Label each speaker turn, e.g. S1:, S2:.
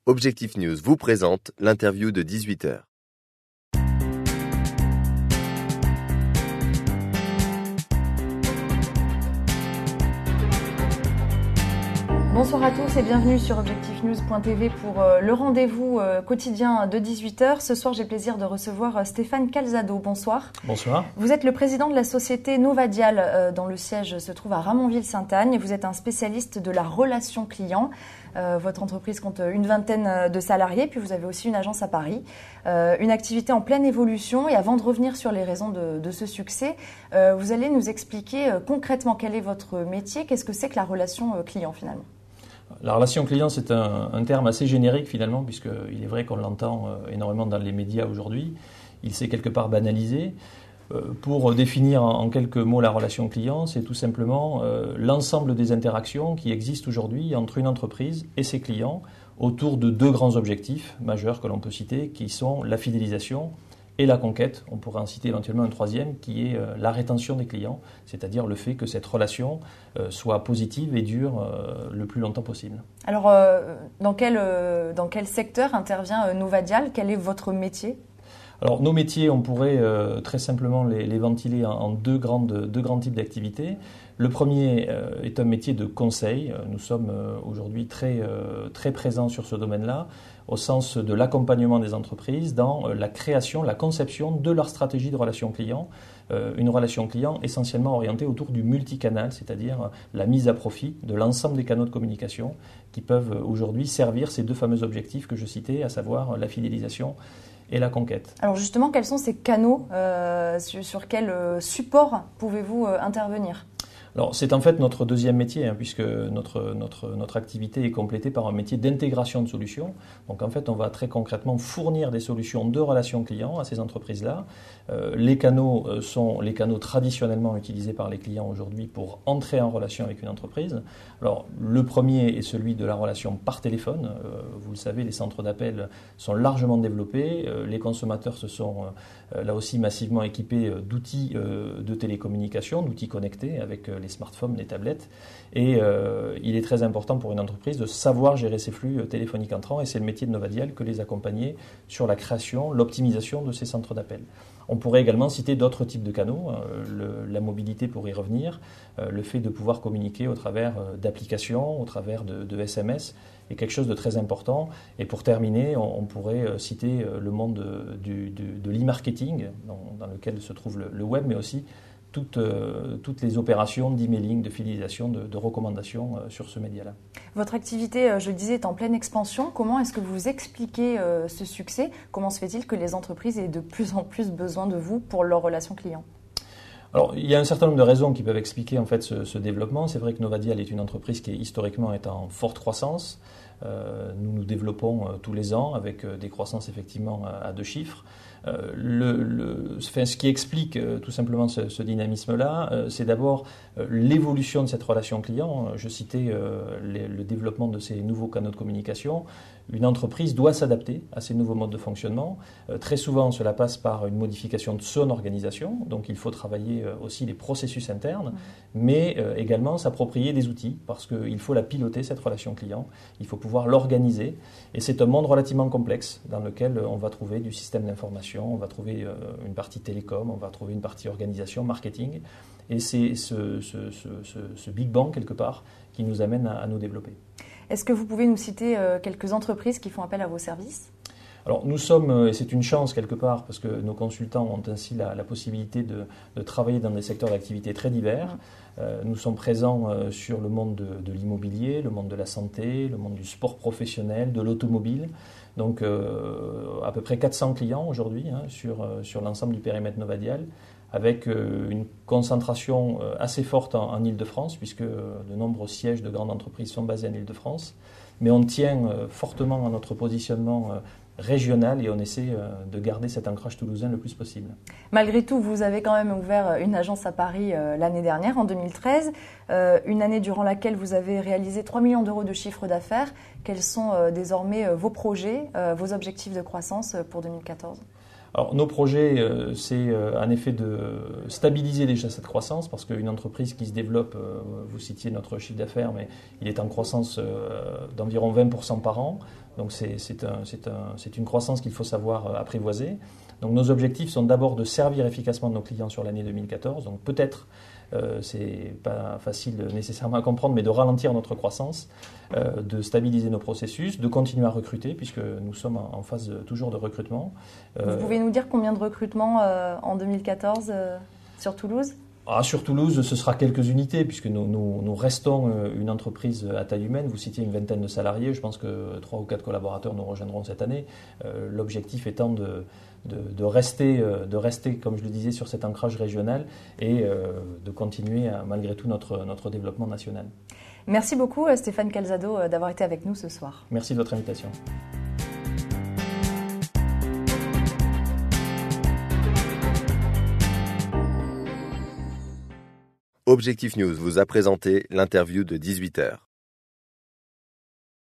S1: Objectif News vous présente l'interview de 18h.
S2: Bonsoir à tous et bienvenue sur objectifnews.tv pour le rendez-vous quotidien de 18h. Ce soir, j'ai le plaisir de recevoir Stéphane Calzado. Bonsoir.
S3: Bonsoir.
S2: Vous êtes le président de la société Novadial, dont le siège se trouve à Ramonville-Sainte-Agne. Vous êtes un spécialiste de la relation client. Votre entreprise compte une vingtaine de salariés, puis vous avez aussi une agence à Paris. Une activité en pleine évolution. Et avant de revenir sur les raisons de ce succès, vous allez nous expliquer concrètement quel est votre métier, qu'est-ce que c'est que la relation client finalement.
S3: La relation client, c'est un terme assez générique finalement, puisqu'il est vrai qu'on l'entend énormément dans les médias aujourd'hui. Il s'est quelque part banalisé. Pour définir en quelques mots la relation client, c'est tout simplement l'ensemble des interactions qui existent aujourd'hui entre une entreprise et ses clients autour de deux grands objectifs majeurs que l'on peut citer, qui sont la fidélisation et la conquête. On pourrait en citer éventuellement un troisième qui est la rétention des clients, c'est-à-dire le fait que cette relation soit positive et dure le plus longtemps possible.
S2: Alors, dans quel secteur intervient Novadial ? Quel est votre métier ?
S3: Alors, nos métiers, on pourrait très simplement les ventiler en deux grands types d'activités. Le premier est un métier de conseil. Nous sommes aujourd'hui très présents sur ce domaine-là, au sens de l'accompagnement des entreprises dans la création, la conception de leur stratégie de relation client. Une relation client essentiellement orientée autour du multicanal, c'est-à-dire la mise à profit de l'ensemble des canaux de communication qui peuvent aujourd'hui servir ces deux fameux objectifs que je citais, à savoir la fidélisation et la conquête.
S2: Alors justement, quels sont ces canaux, sur quel support pouvez-vous intervenir ?
S3: Alors, c'est en fait notre deuxième métier, puisque notre activité est complétée par un métier d'intégration de solutions. Donc, en fait, on va très concrètement fournir des solutions de relations clients à ces entreprises-là. Les canaux sont les canaux traditionnellement utilisés par les clients aujourd'hui pour entrer en relation avec une entreprise. Alors, le premier est celui de la relation par téléphone. Vous le savez, les centres d'appel sont largement développés. Les consommateurs se sont là aussi massivement équipés d'outils de télécommunication, d'outils connectés avec les smartphones, les tablettes. Et il est très important pour une entreprise de savoir gérer ses flux téléphoniques entrants. Et c'est le métier de Novadial que les accompagner sur la création, l'optimisation de ces centres d'appel. On pourrait également citer d'autres types de canaux, la mobilité pour y revenir, le fait de pouvoir communiquer au travers d'applications, au travers de SMS, est quelque chose de très important. Et pour terminer, on pourrait citer le monde de l'e-marketing, dans lequel se trouve le web, mais aussi toutes les opérations d'emailing, de fidélisation, de recommandation sur ce média-là.
S2: Votre activité, je le disais, est en pleine expansion. Comment est-ce que vous expliquez ce succès ? Comment se fait-il que les entreprises aient de plus en plus besoin de vous pour leurs relations clients ?
S3: Alors, il y a un certain nombre de raisons qui peuvent expliquer en fait ce développement. C'est vrai que Novadial est une entreprise qui historiquement est en forte croissance. Nous nous développons tous les ans avec des croissances effectivement à deux chiffres. Ce qui explique tout simplement ce dynamisme-là, c'est d'abord l'évolution de cette relation client. Je citais le développement de ces nouveaux canaux de communication. Une entreprise doit s'adapter à ces nouveaux modes de fonctionnement. Très souvent, cela passe par une modification de son organisation. Donc, il faut travailler aussi les processus internes, mais également s'approprier des outils parce qu'il faut la piloter, cette relation client. Il faut pouvoir l'organiser. Et c'est un monde relativement complexe dans lequel on va trouver du système d'information, on va trouver une partie télécom, on va trouver une partie organisation, marketing. Et c'est ce Big Bang, quelque part, qui nous amène à nous développer.
S2: Est-ce que vous pouvez nous citer quelques entreprises qui font appel à vos services ?
S3: Alors nous sommes, et c'est une chance quelque part, parce que nos consultants ont ainsi la possibilité de travailler dans des secteurs d'activité très divers. Nous sommes présents sur le monde de l'immobilier, le monde de la santé, le monde du sport professionnel, de l'automobile. Donc à peu près 400 clients aujourd'hui sur l'ensemble du périmètre Novadial, avec une concentration assez forte en Île-de-France, puisque de nombreux sièges de grandes entreprises sont basés en Île-de-France. Mais on tient fortement à notre positionnement régional et on essaie de garder cet ancrage toulousain le plus possible.
S2: Malgré tout, vous avez quand même ouvert une agence à Paris l'année dernière, en 2013, une année durant laquelle vous avez réalisé 3 millions d'euros de chiffre d'affaires. Quels sont désormais vos projets, vos objectifs de croissance pour 2014 ?
S3: Alors, nos projets, c'est en effet de stabiliser déjà cette croissance, parce qu'une entreprise qui se développe, vous citiez notre chiffre d'affaires, mais il est en croissance d'environ 20% par an. Donc c'est une croissance qu'il faut savoir apprivoiser. Donc nos objectifs sont d'abord de servir efficacement nos clients sur l'année 2014. Donc peut-être, c'est pas facile nécessairement à comprendre, mais de ralentir notre croissance, de stabiliser nos processus, de continuer à recruter, puisque nous sommes en phase toujours de recrutement.
S2: Vous pouvez nous dire combien de recrutements en 2014 sur Toulouse ?
S3: Sur Toulouse, ce sera quelques unités, puisque nous restons une entreprise à taille humaine. Vous citiez une vingtaine de salariés. Je pense que 3 ou 4 collaborateurs nous rejoindront cette année. L'objectif étant de rester, comme je le disais, sur cet ancrage régional et de continuer malgré tout notre développement national.
S2: Merci beaucoup Stéphane Calzado d'avoir été avec nous ce soir.
S3: Merci de votre invitation.
S1: Objectif News vous a présenté l'interview de 18h.